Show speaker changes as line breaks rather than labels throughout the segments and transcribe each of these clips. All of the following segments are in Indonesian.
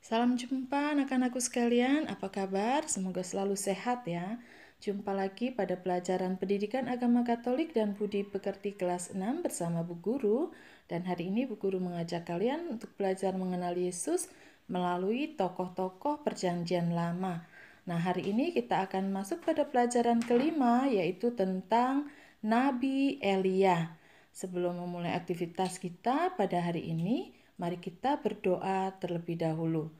Salam jumpa anak-anakku sekalian, apa kabar? Semoga selalu sehat ya. Jumpa lagi pada pelajaran Pendidikan Agama Katolik dan Budi Pekerti kelas 6 bersama Bu Guru. Dan hari ini Bu Guru mengajak kalian untuk belajar mengenal Yesus melalui tokoh-tokoh Perjanjian Lama. Nah, hari ini kita akan masuk pada pelajaran kelima, yaitu tentang Nabi Elia. Sebelum memulai aktivitas kita pada hari ini, mari kita berdoa terlebih dahulu.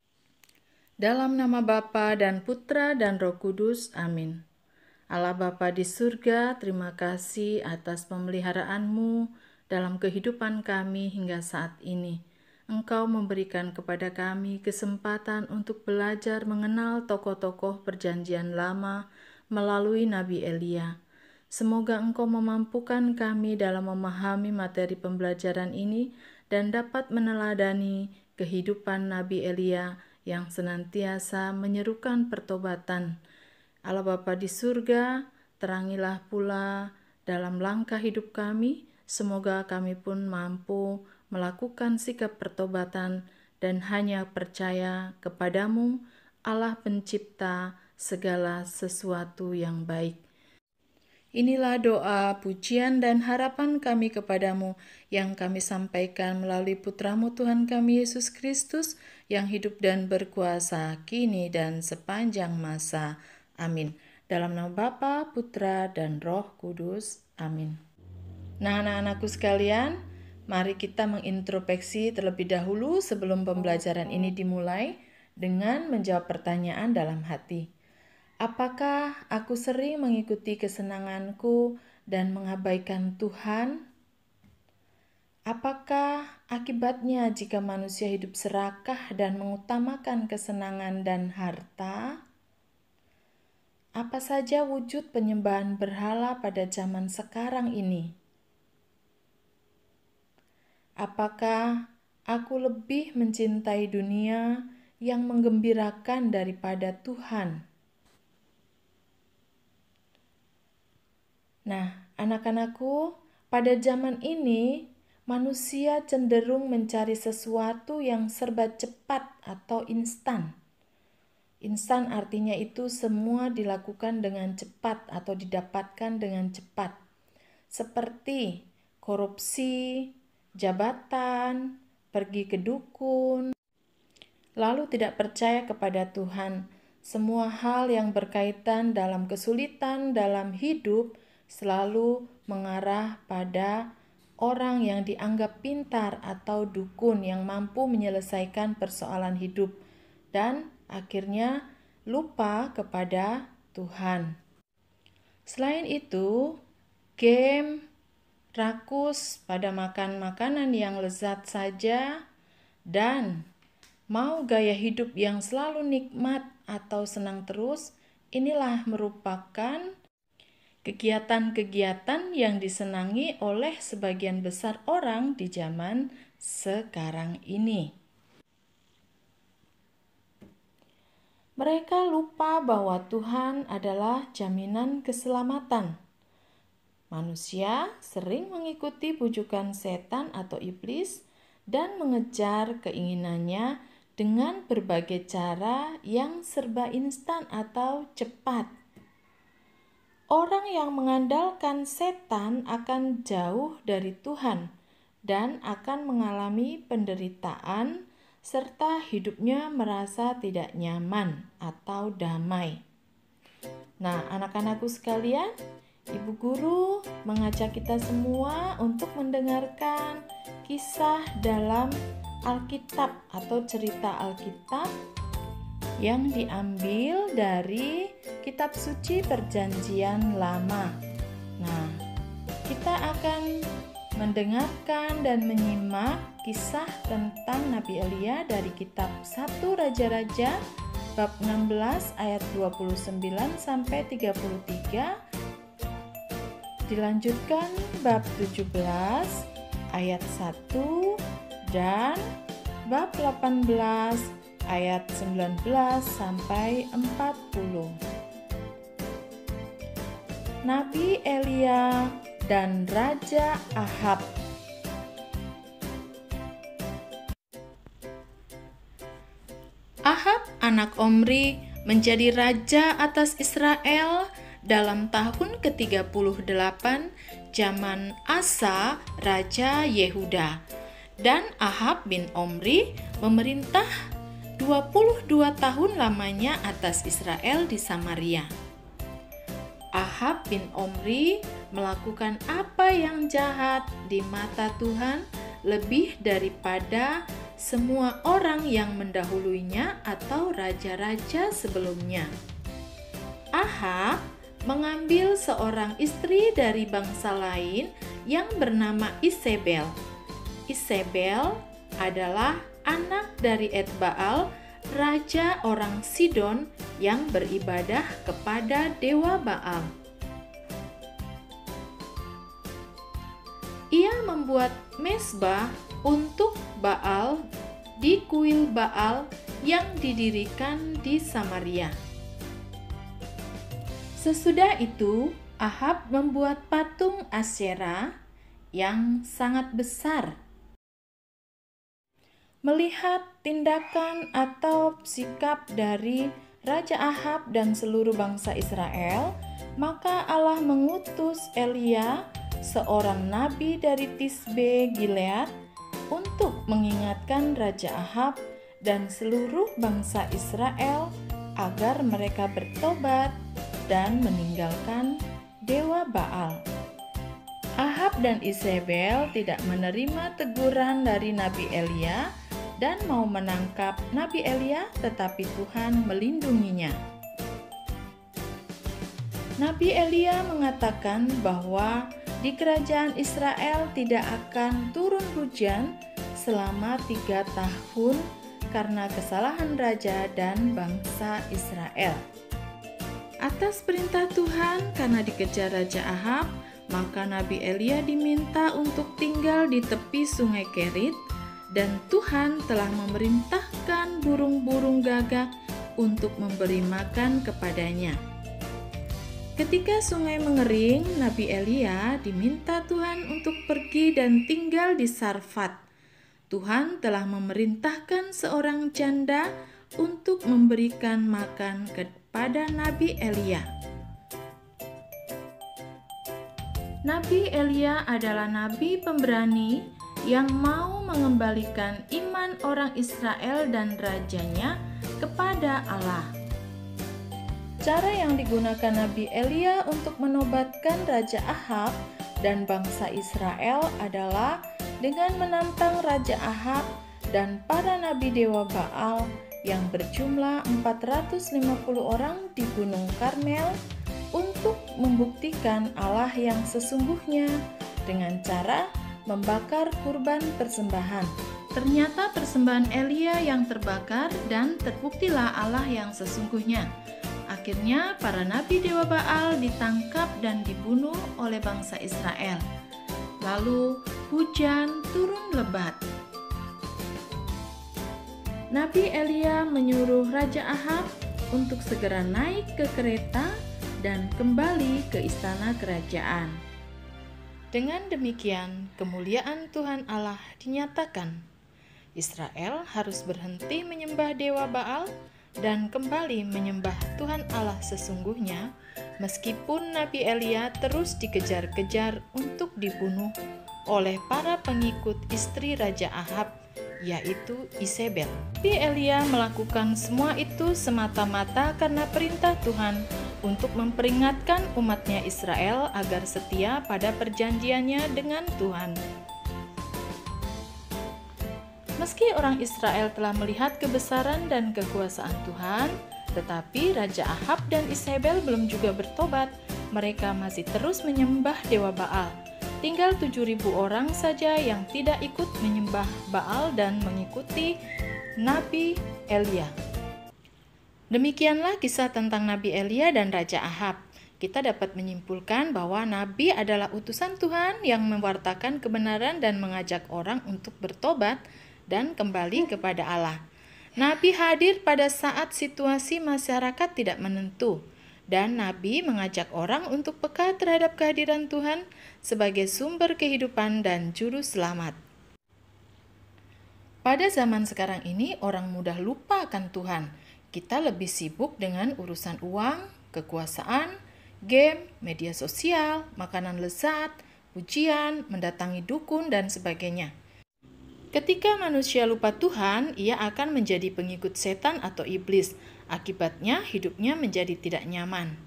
Dalam nama Bapa dan Putra dan Roh Kudus, amin. Allah Bapa di surga, terima kasih atas pemeliharaanmu dalam kehidupan kami hingga saat ini. Engkau memberikan kepada kami kesempatan untuk belajar mengenal tokoh-tokoh Perjanjian Lama melalui Nabi Elia. Semoga Engkau memampukan kami dalam memahami materi pembelajaran ini dan dapat meneladani kehidupan Nabi Elia yang senantiasa menyerukan pertobatan. Allah Bapa di surga, terangilah pula dalam langkah hidup kami. Semoga kami pun mampu melakukan sikap pertobatan dan hanya percaya kepadamu, Allah Pencipta segala sesuatu yang baik. Inilah doa, pujian, dan harapan kami kepadamu yang kami sampaikan melalui Putramu Tuhan kami Yesus Kristus yang hidup dan berkuasa kini dan sepanjang masa. Amin. Dalam nama Bapa, Putra, dan Roh Kudus. Amin. Nah, anak-anakku sekalian, mari kita mengintrospeksi terlebih dahulu sebelum pembelajaran ini dimulai dengan menjawab pertanyaan dalam hati. Apakah aku sering mengikuti kesenanganku dan mengabaikan Tuhan? Apakah akibatnya jika manusia hidup serakah dan mengutamakan kesenangan dan harta? Apa saja wujud penyembahan berhala pada zaman sekarang ini? Apakah aku lebih mencintai dunia yang menggembirakan daripada Tuhan? Nah, anak-anakku, pada zaman ini manusia cenderung mencari sesuatu yang serba cepat atau instan. Instan artinya itu semua dilakukan dengan cepat atau didapatkan dengan cepat. Seperti korupsi, jabatan, pergi ke dukun, lalu tidak percaya kepada Tuhan. Semua hal yang berkaitan dalam kesulitan dalam hidup selalu mengarah pada orang yang dianggap pintar atau dukun yang mampu menyelesaikan persoalan hidup dan akhirnya lupa kepada Tuhan. Selain itu, game, rakus pada makan makanan yang lezat saja, dan mau gaya hidup yang selalu nikmat atau senang terus, inilah merupakan kegiatan-kegiatan yang disenangi oleh sebagian besar orang di zaman sekarang ini. Mereka lupa bahwa Tuhan adalah jaminan keselamatan. Manusia sering mengikuti bujukan setan atau iblis dan mengejar keinginannya dengan berbagai cara yang serba instan atau cepat. Orang yang mengandalkan setan akan jauh dari Tuhan dan akan mengalami penderitaan serta hidupnya merasa tidak nyaman atau damai. Nah, anak-anakku sekalian, Ibu Guru mengajak kita semua untuk mendengarkan kisah dalam Alkitab atau cerita Alkitab yang diambil dari Kitab Suci Perjanjian Lama. Nah, kita akan mendengarkan dan menyimak kisah tentang Nabi Elia dari kitab 1 Raja-Raja bab 16 ayat 29 sampai 33. Dilanjutkan bab 17 ayat 1 dan bab 18 ayat 19 sampai 40. Nabi Elia dan Raja Ahab. anak Omri, menjadi raja atas Israel dalam tahun ke-38 zaman Asa, Raja Yehuda. Dan Ahab bin Omri memerintah 22 tahun lamanya atas Israel di Samaria. Ahab bin Omri melakukan apa yang jahat di mata Tuhan lebih daripada semua orang yang mendahuluinya atau raja-raja sebelumnya. Ahab mengambil seorang istri dari bangsa lain yang bernama Isabel. Isabel adalah anak dari Etbaal, raja orang Sidon yang beribadah kepada dewa Baal. Ia membuat mezbah untuk Baal di kuil Baal yang didirikan di Samaria. Sesudah itu, Ahab membuat patung Asyera yang sangat besar. Melihat tindakan atau sikap dari Raja Ahab dan seluruh bangsa Israel, maka Allah mengutus Elia, seorang nabi dari Tisbe Gilead, untuk mengingatkan Raja Ahab dan seluruh bangsa Israel agar mereka bertobat dan meninggalkan dewa Baal. Ahab dan Isabel tidak menerima teguran dari Nabi Elia dan mau menangkap Nabi Elia, tetapi Tuhan melindunginya. Nabi Elia mengatakan bahwa di kerajaan Israel tidak akan turun hujan selama 3 tahun karena kesalahan raja dan bangsa Israel. Atas perintah Tuhan, karena dikejar Raja Ahab, maka Nabi Elia diminta untuk tinggal di tepi sungai Kerit, dan Tuhan telah memerintahkan burung-burung gagak untuk memberi makan kepadanya. Ketika sungai mengering, Nabi Elia diminta Tuhan untuk pergi dan tinggal di Sarfat. Tuhan telah memerintahkan seorang janda untuk memberikan makan kepada Nabi Elia. Nabi Elia adalah nabi pemberani yang mau mengembalikan iman orang Israel dan rajanya kepada Allah. Cara yang digunakan Nabi Elia untuk menobatkan Raja Ahab dan bangsa Israel adalah dengan menantang Raja Ahab dan para nabi dewa Baal yang berjumlah 450 orang di Gunung Karmel untuk membuktikan Allah yang sesungguhnya dengan cara membakar kurban persembahan. Ternyata persembahan Elia yang terbakar dan terbuktilah Allah yang sesungguhnya. Akhirnya para nabi dewa Baal ditangkap dan dibunuh oleh bangsa Israel. Lalu hujan turun lebat. Nabi Elia menyuruh Raja Ahab untuk segera naik ke kereta dan kembali ke istana kerajaan. Dengan demikian, kemuliaan Tuhan Allah dinyatakan. Israel harus berhenti menyembah dewa Baal dan kembali menyembah Tuhan Allah sesungguhnya, meskipun Nabi Elia terus dikejar-kejar untuk dibunuh oleh para pengikut istri Raja Ahab, yaitu Isabel. Nabi Elia melakukan semua itu semata-mata karena perintah Tuhan untuk memperingatkan umatnya Israel agar setia pada perjanjiannya dengan Tuhan. Meski orang Israel telah melihat kebesaran dan kekuasaan Tuhan, tetapi Raja Ahab dan Isabel belum juga bertobat. Mereka masih terus menyembah dewa Baal. Tinggal 7.000 orang saja yang tidak ikut menyembah Baal dan mengikuti Nabi Elia. Demikianlah kisah tentang Nabi Elia dan Raja Ahab. Kita dapat menyimpulkan bahwa Nabi adalah utusan Tuhan yang mewartakan kebenaran dan mengajak orang untuk bertobat dan kembali kepada Allah. Nabi hadir pada saat situasi masyarakat tidak menentu, dan Nabi mengajak orang untuk peka terhadap kehadiran Tuhan sebagai sumber kehidupan dan juru selamat. Pada zaman sekarang ini, orang mudah lupa akan Tuhan. kita lebih sibuk dengan urusan uang, kekuasaan, game, media sosial, makanan lezat, pujian, mendatangi dukun, dan sebagainya. Ketika manusia lupa Tuhan, ia akan menjadi pengikut setan atau iblis. Akibatnya, hidupnya menjadi tidak nyaman.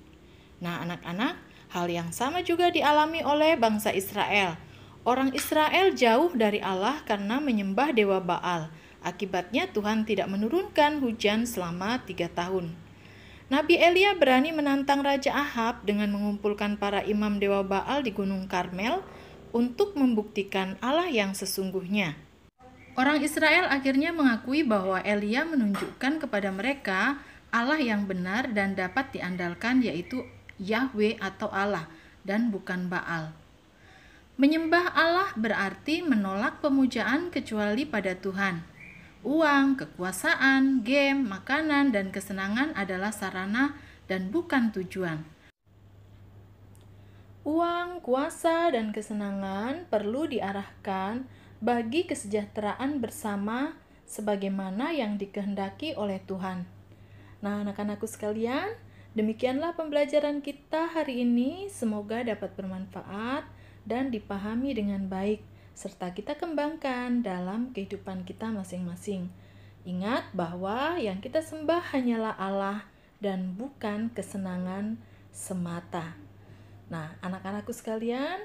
Nah, anak-anak, hal yang sama juga dialami oleh bangsa Israel. Orang Israel jauh dari Allah karena menyembah dewa Baal. Akibatnya Tuhan tidak menurunkan hujan selama 3 tahun. Nabi Elia berani menantang Raja Ahab dengan mengumpulkan para imam dewa Baal di Gunung Karmel untuk membuktikan Allah yang sesungguhnya. Orang Israel akhirnya mengakui bahwa Elia menunjukkan kepada mereka Allah yang benar dan dapat diandalkan, yaitu Yahweh atau Allah, dan bukan Baal. Menyembah Allah berarti menolak pemujaan kecuali pada Tuhan. Uang, kekuasaan, game, makanan, dan kesenangan adalah sarana dan bukan tujuan. Uang, kuasa, dan kesenangan perlu diarahkan bagi kesejahteraan bersama sebagaimana yang dikehendaki oleh Tuhan. Nah, anak-anakku sekalian, demikianlah pembelajaran kita hari ini. Semoga dapat bermanfaat dan dipahami dengan baik, serta kita kembangkan dalam kehidupan kita masing-masing. Ingat bahwa yang kita sembah hanyalah Allah dan bukan kesenangan semata. Nah, anak-anakku sekalian,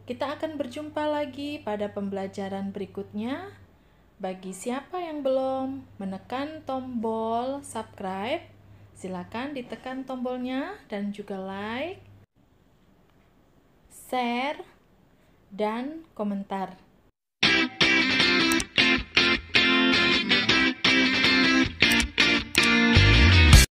kita akan berjumpa lagi pada pembelajaran berikutnya. Bagi siapa yang belum menekan tombol subscribe, silakan ditekan tombolnya dan juga like, share, dan komentar.